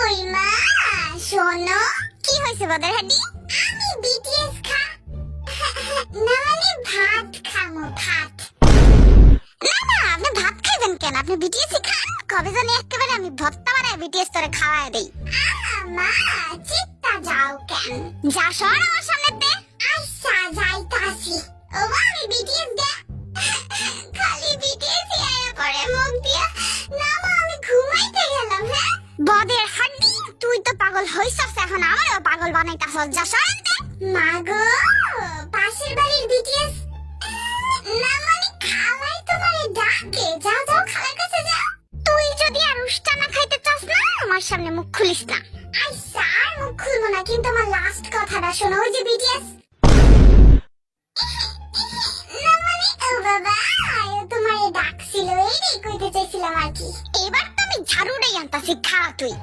ওই মা শোনো, কি হয়েছে বদের হাড্ডি? আমি বিটিএস না মানে ভাত খামো, ভাত। না না, আপনি ভাত খাইবেন কেন? আপনি বিটিএস খান। কবে জানি একেবারে আমি ভর্তা বানায় বিটিএস তোরে খাওয়ায় দেই। মা চিত্তা যাও কেন? যা সর আমার সামনে দে। আচ্ছা যাইতাছি। ও আমি বিটিএস দে। খালি বিটিএস আয়া পড়ে মুখ দিয়া। না মা আমি ঘুমাইতে গেলাম। হ্যাঁ বদের হাড্ডি, তুই তো পাগল হইছস, এখন আমারও পাগল বানাইতাছস। যা সর দে। মা গো, পাশের বাড়ির বিটিএস না মানে খালাই তোমারে ডাকে। যাও যাও, খালার কাছে যাও। তুই যদি আর উষ্টা না খাইতে চাস না, আমার সামনে মুখ খুলিস না। আচ্ছা আর মুখ খুলবো না, কিন্তু আমার লাস্ট কথাটা শোনো। ওই যে বিটিএস না মানে ও বাবা, তোমারে ডাকছিল, এইটাই কইতে চাইছিলাম আর কি। এবার তো আমি ঝাড়ু দেই আনতাছি, খা তুই।